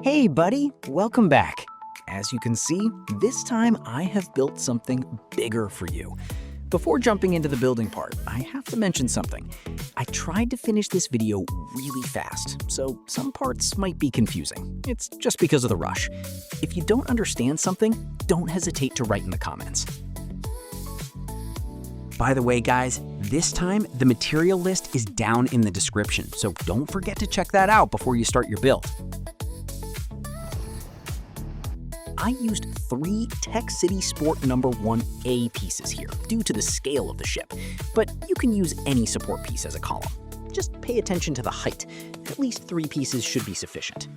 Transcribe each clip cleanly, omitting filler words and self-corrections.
Hey buddy, welcome back. As you can see, this time I have built something bigger for you. Before jumping into the building part, I have to mention something. I tried to finish this video really fast, so some parts might be confusing. It's just because of the rush. If you don't understand something, don't hesitate to write in the comments. By the way, guys, this time the material list is down in the description, so don't forget to check that out before you start your build. I used 3 Tech City Sport No. 1A pieces here due to the scale of the ship, but you can use any support piece as a column. Just pay attention to the height. At least 3 pieces should be sufficient.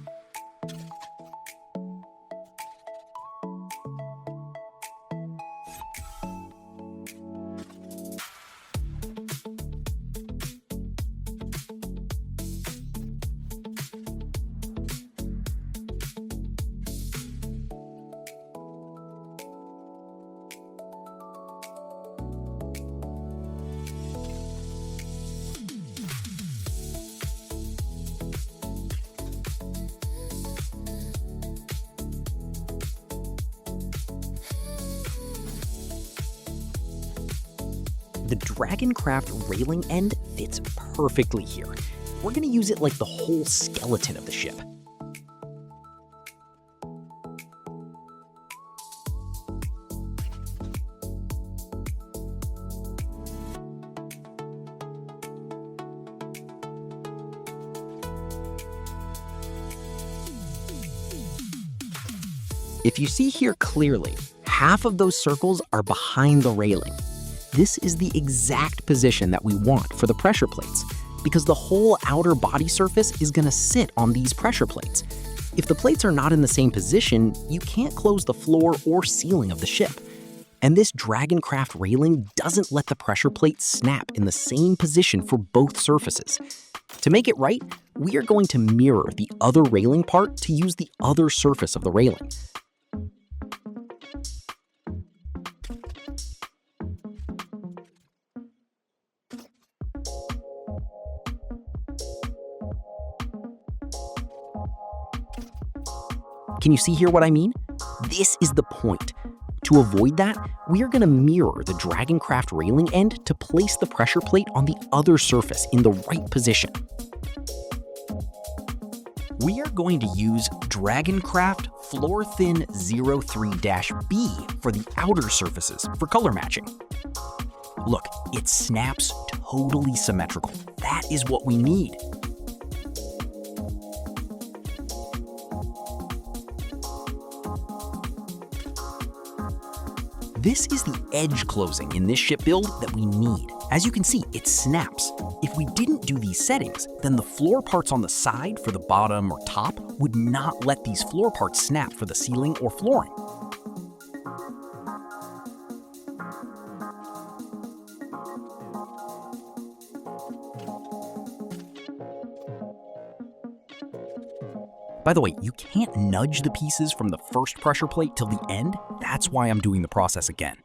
The Dragoncraft railing end fits perfectly here. We're going to use it like the whole skeleton of the ship. If you see here clearly, half of those circles are behind the railing. This is the exact position that we want for the pressure plates, because the whole outer body surface is going to sit on these pressure plates. If the plates are not in the same position, you can't close the floor or ceiling of the ship. And this Dragoncraft railing doesn't let the pressure plate snap in the same position for both surfaces. To make it right, we are going to mirror the other railing part to use the other surface of the railing. Can you see here what I mean? This is the point. To avoid that, we are going to mirror the Dragoncraft railing end to place the pressure plate on the other surface in the right position. We are going to use Dragoncraft Floor Thin 03-B for the outer surfaces for color matching. Look, it snaps totally symmetrical. That is what we need. This is the edge closing in this ship build that we need. As you can see, it snaps. If we didn't do these settings, then the floor parts on the side for the bottom or top would not let these floor parts snap for the ceiling or flooring. By the way, you can't nudge the pieces from the first pressure plate till the end. That's why I'm doing the process again.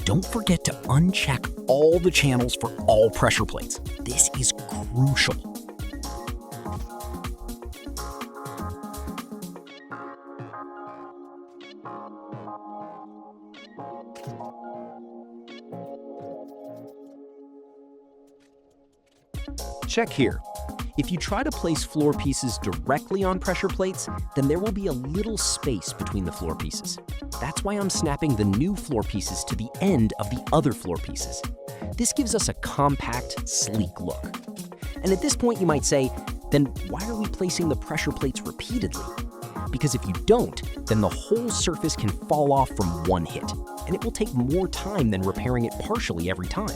Don't forget to uncheck all the channels for all pressure plates. This is crucial. Check here. If you try to place floor pieces directly on pressure plates, then there will be a little space between the floor pieces. That's why I'm snapping the new floor pieces to the end of the other floor pieces. This gives us a compact, sleek look. And at this point you might say, then why are we placing the pressure plates repeatedly? Because if you don't, then the whole surface can fall off from one hit, and it will take more time than repairing it partially every time.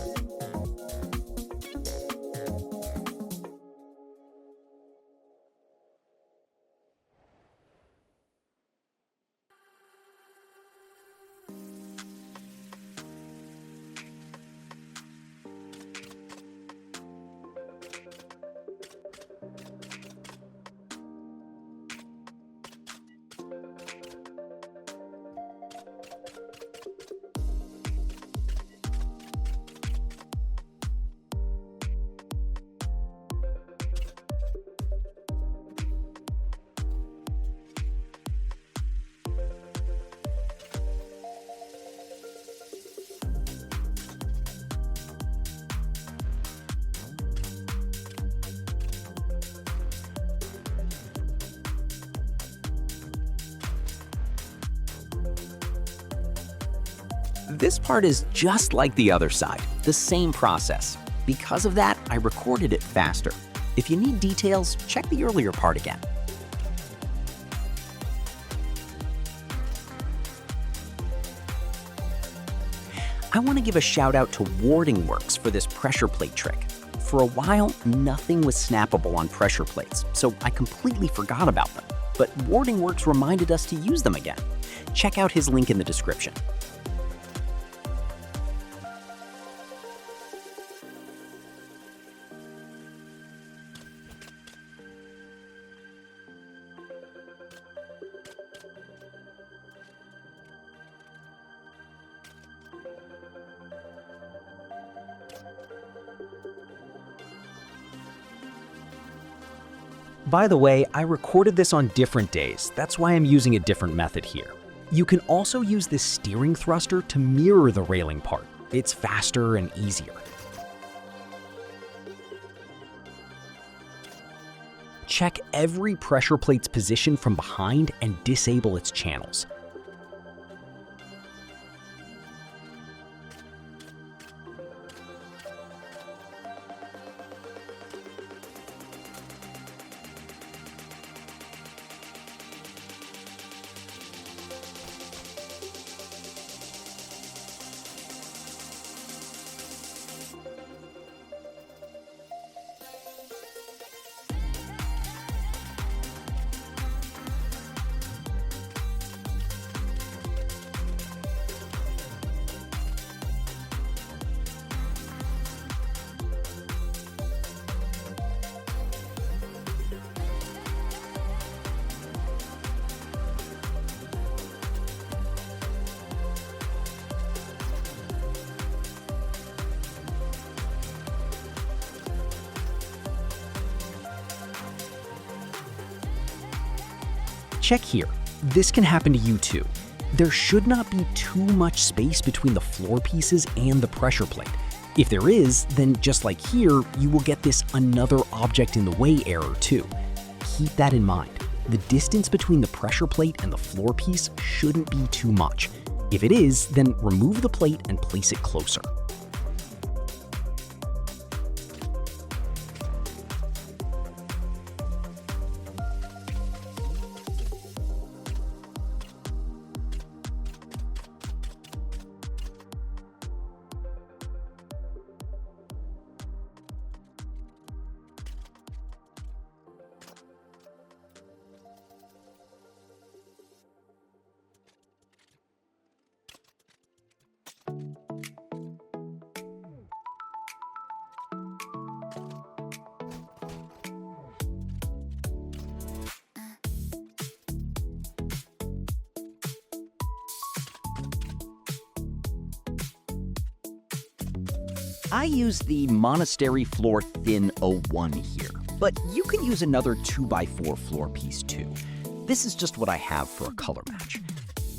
This part is just like the other side, the same process. Because of that, I recorded it faster. If you need details, check the earlier part again. I want to give a shout out to Warding Works for this pressure plate trick. For a while, nothing was snappable on pressure plates, so I completely forgot about them. But Warding Works reminded us to use them again. Check out his link in the description. By the way, I recorded this on different days. That's why I'm using a different method here. You can also use this steering thruster to mirror the railing part. It's faster and easier. Check every pressure plate's position from behind and disable its channels. Check here. This can happen to you too. There should not be too much space between the floor pieces and the pressure plate. If there is, then just like here, you will get this another object in the way error too. Keep that in mind. The distance between the pressure plate and the floor piece shouldn't be too much. If it is, then remove the plate and place it closer. I use the Monastery Floor Thin 01 here, but you can use another 2x4 floor piece too. This is just what I have for a color match.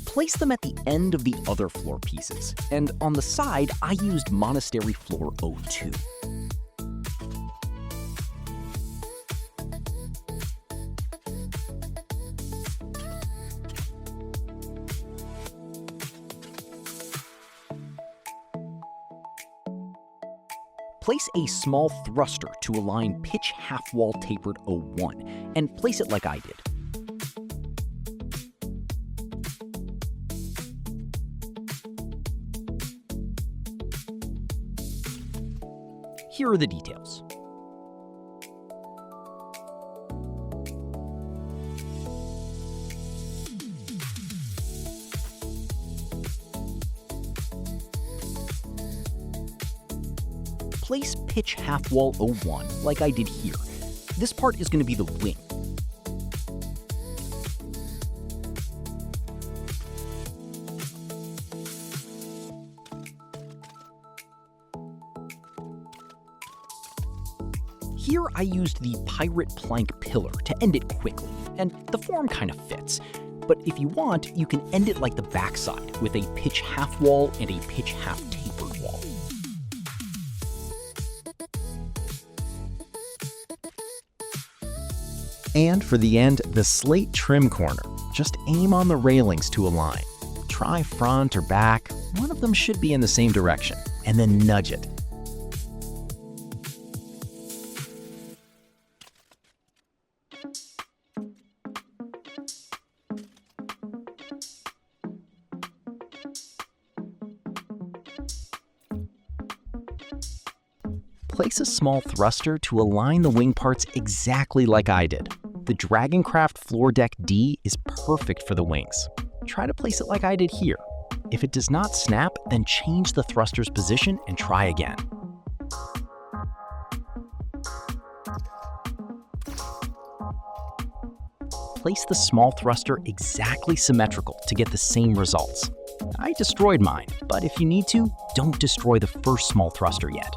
Place them at the end of the other floor pieces, and on the side, I used Monastery Floor 02. Place a small thruster to align pitch half wall tapered 01 and place it like I did. Here are the details. Place pitch half wall 01 like I did here. This part is going to be the wing. Here I used the pirate plank pillar to end it quickly, and the form kind of fits. But if you want, you can end it like the backside with a pitch half wall and a pitch half tapered wall. And for the end, the slate trim corner. Just aim on the railings to align. Try front or back, one of of them should be in the same direction, and then nudge it. Place a small thruster to align the wing parts exactly like I did. The Dragoncraft Floor Deck D is perfect for the wings. Try to place it like I did here. If it does not snap, then change the thruster's position and try again. Place the small thruster exactly symmetrical to get the same results. I destroyed mine, but if you need to, don't destroy the first small thruster yet.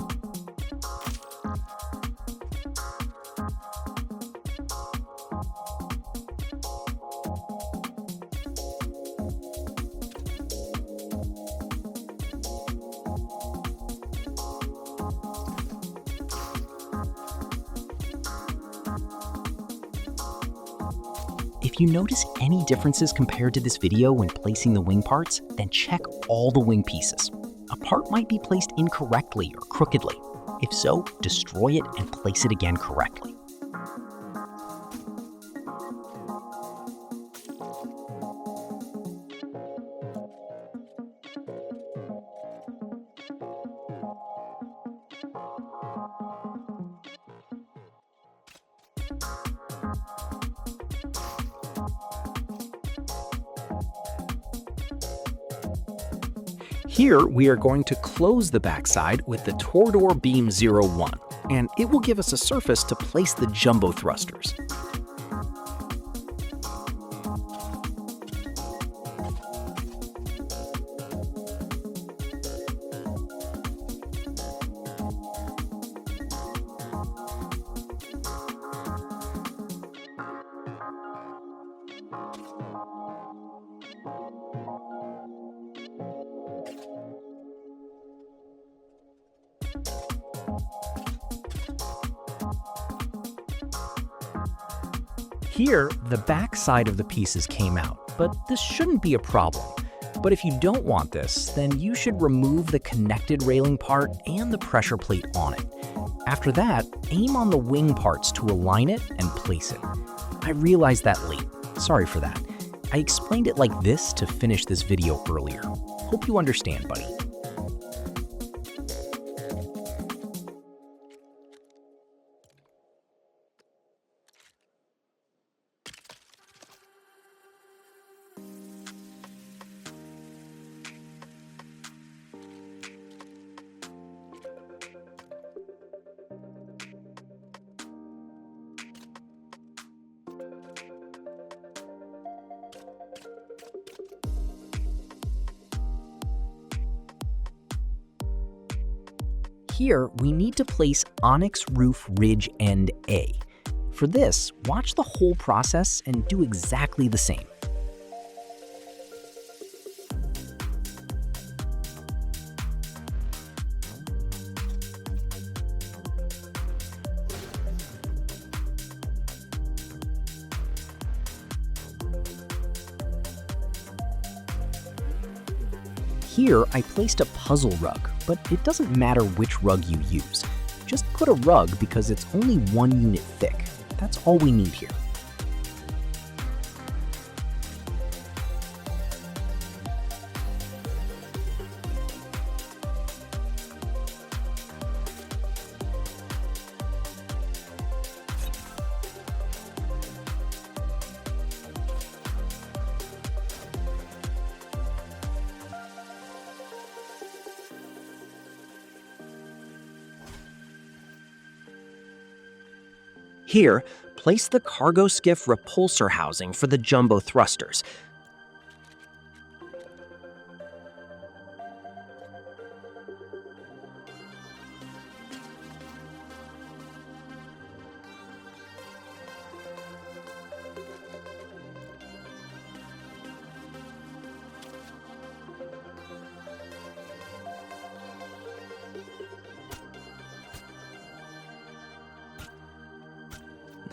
If you notice any differences compared to this video when placing the wing parts, then check all the wing pieces. A part might be placed incorrectly or crookedly. If so, destroy it and place it again correctly. Here, we are going to close the backside with the Torador Beam 01, and it will give us a surface to place the jumbo thrusters. Here, the back side of the pieces came out, but this shouldn't be a problem. But if you don't want this, then you should remove the connected railing part and the pressure plate on it. After that, aim on the wing parts to align it and place it. I realized that late. Sorry for that. I explained it like this to finish this video earlier. Hope you understand, buddy. Here, we need to place Onyx Roof Ridge End A. For this, watch the whole process and do exactly the same. Here, I placed a puzzle rug, but it doesn't matter which rug you use. Just put a rug because it's only 1 unit thick. That's all we need here. Here, place the cargo skiff repulsor housing for the jumbo thrusters.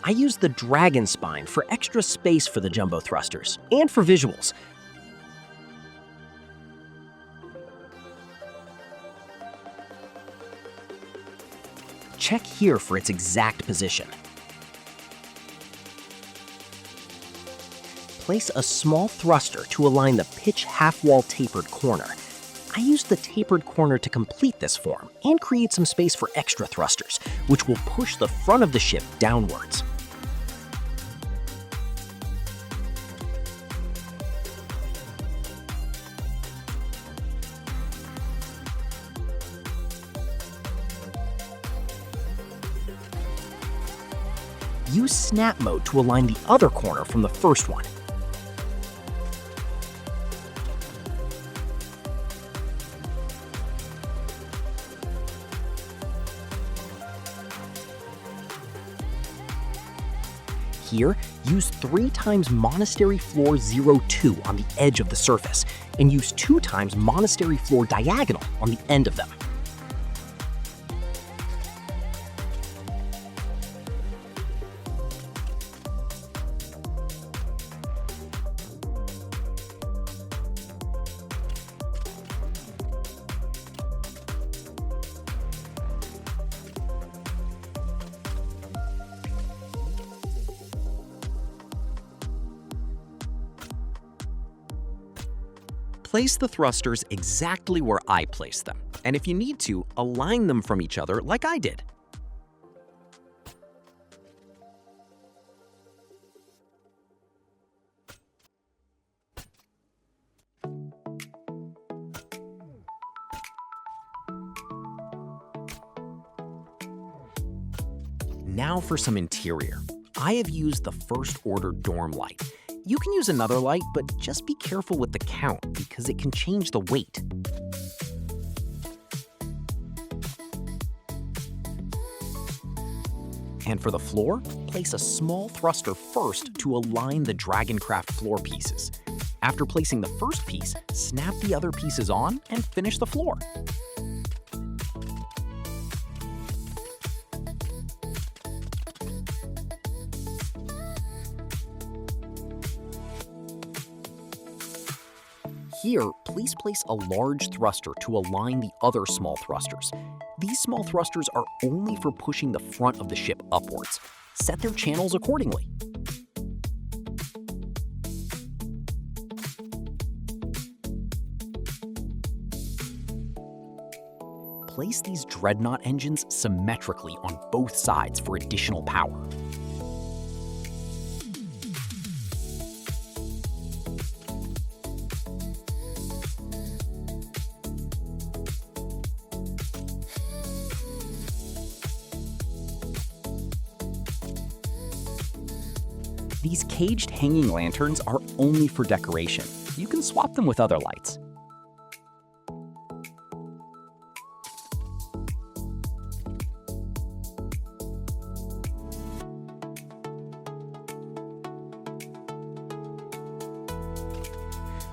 I use the dragon spine for extra space for the jumbo thrusters and for visuals. Check here for its exact position. Place a small thruster to align the pitch half-wall tapered corner. I used the tapered corner to complete this form and create some space for extra thrusters, which will push the front of the ship downwards. Use snap mode to align the other corner from the first one. Here, use 3 times Monastery Floor 02 on the edge of the surface, and use 2 times Monastery Floor Diagonal on the end of them. Place the thrusters exactly where I placed them, and if you need to, align them from each other like I did. Now for some interior. I have used the first order dorm light. You can use another light, but just be careful with the count because it can change the weight. And for the floor, place a small thruster first to align the Dragoncraft floor pieces. After placing the first piece, snap the other pieces on and finish the floor. Here, please place a large thruster to align the other small thrusters. These small thrusters are only for pushing the front of the ship upwards. Set their channels accordingly. Place these dreadnought engines symmetrically on both sides for additional power. These caged hanging lanterns are only for decoration. You can swap them with other lights.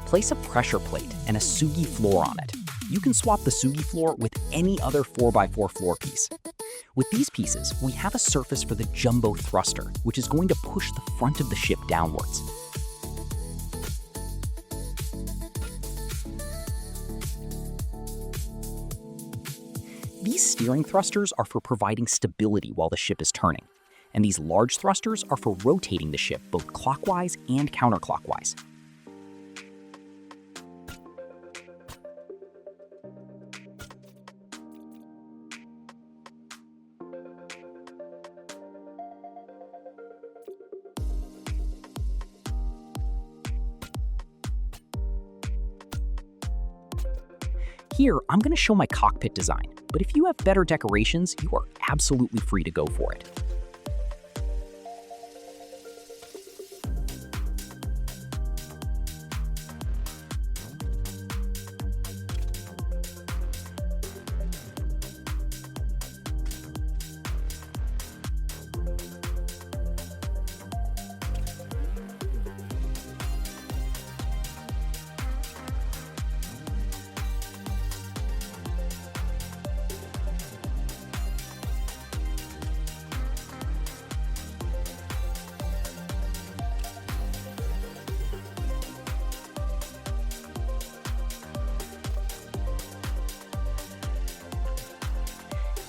Place a pressure plate and a Sugi floor on it. You can swap the Sugi floor with any other 4x4 floor piece. With these pieces, we have a surface for the jumbo thruster, which is going to push the front of the ship downwards. These steering thrusters are for providing stability while the ship is turning, and these large thrusters are for rotating the ship both clockwise and counterclockwise. Here, I'm going to show my cockpit design, but if you have better decorations, you are absolutely free to go for it.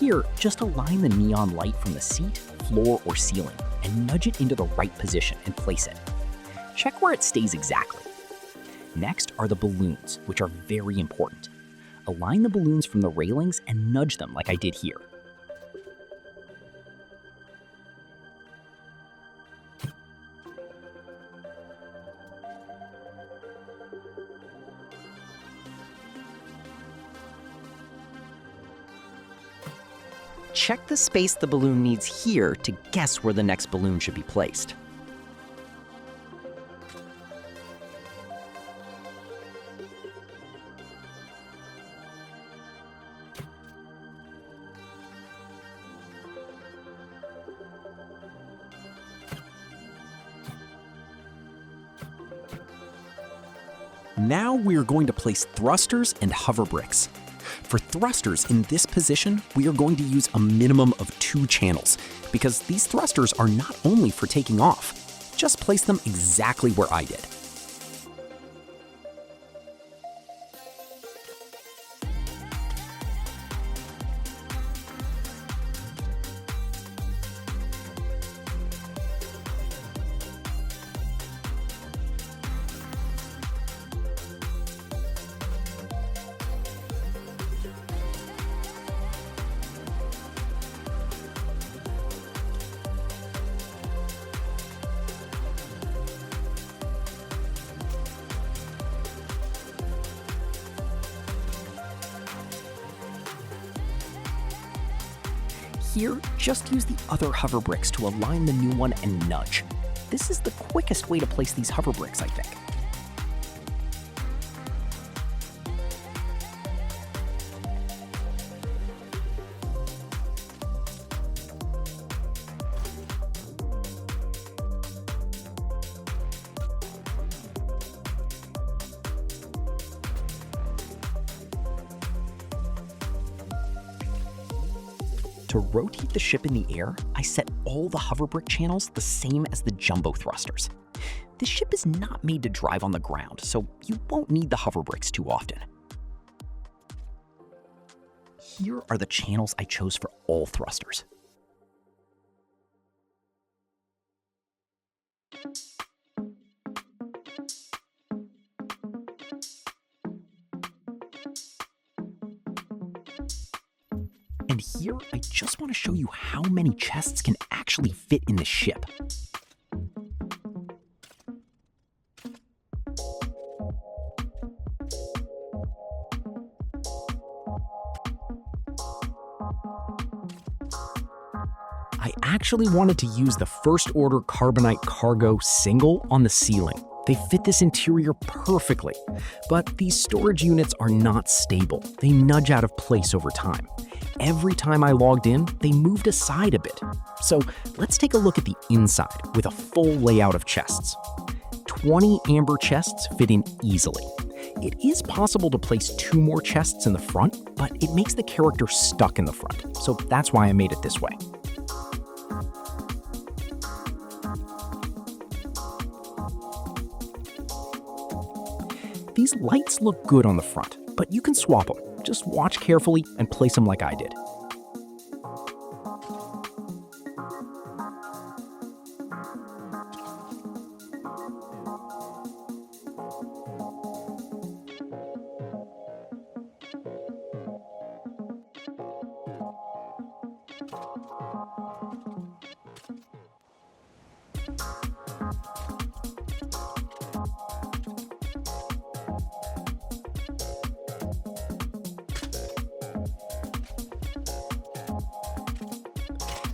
Here, just align the neon light from the seat, floor, or ceiling and nudge it into the right position and place it. Check where it stays exactly. Next are the balloons, which are very important. Align the balloons from the railings and nudge them like I did here. Check the space the balloon needs here to guess where the next balloon should be placed. Now we are going to place thrusters and hover bricks. For thrusters in this position, we are going to use a minimum of 2 channels because these thrusters are not only for taking off. Just place them exactly where I did. Here, just use the other hover bricks to align the new one and nudge. This is the quickest way to place these hover bricks, I think. To rotate the ship in the air, I set all the hoverbrick channels the same as the jumbo thrusters. This ship is not made to drive on the ground, so you won't need the hoverbricks too often. Here are the channels I chose for all thrusters. And here, I just want to show you how many chests can actually fit in the ship. I actually wanted to use the first order carbonite cargo single on the ceiling. They fit this interior perfectly, but these storage units are not stable. They nudge out of place over time. Every time I logged in, they moved aside a bit. So let's take a look at the inside with a full layout of chests. 20 amber chests fit in easily. It is possible to place 2 more chests in the front, but it makes the character stuck in the front. So that's why I made it this way. These lights look good on the front, but you can swap them. Just watch carefully and place them like I did.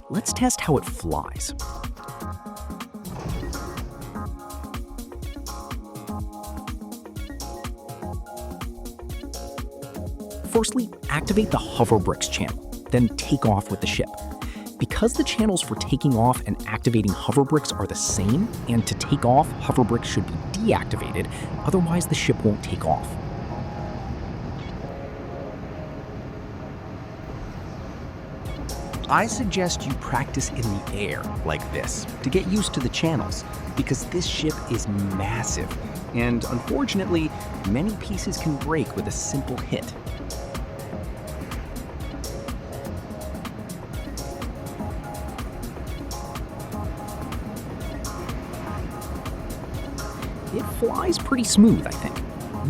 Let's test how it flies. Firstly, activate the hover bricks channel, then take off with the ship. Because the channels for taking off and activating hover bricks are the same, and to take off, hover bricks should be deactivated, otherwise the ship won't take off. I suggest you practice in the air like this to get used to the channels, because this ship is massive, and unfortunately, many pieces can break with a simple hit. it flies pretty smooth, I think.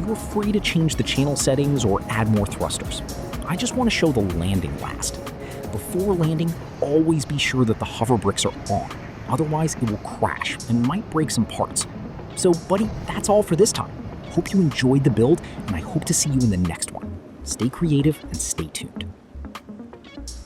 You're free to change the channel settings or add more thrusters. I just want to show the landing last. Before landing, always be sure that the hover bricks are on. Otherwise, it will crash and might break some parts. So, buddy, that's all for this time. Hope you enjoyed the build, and I hope to see you in the next one. Stay creative and stay tuned.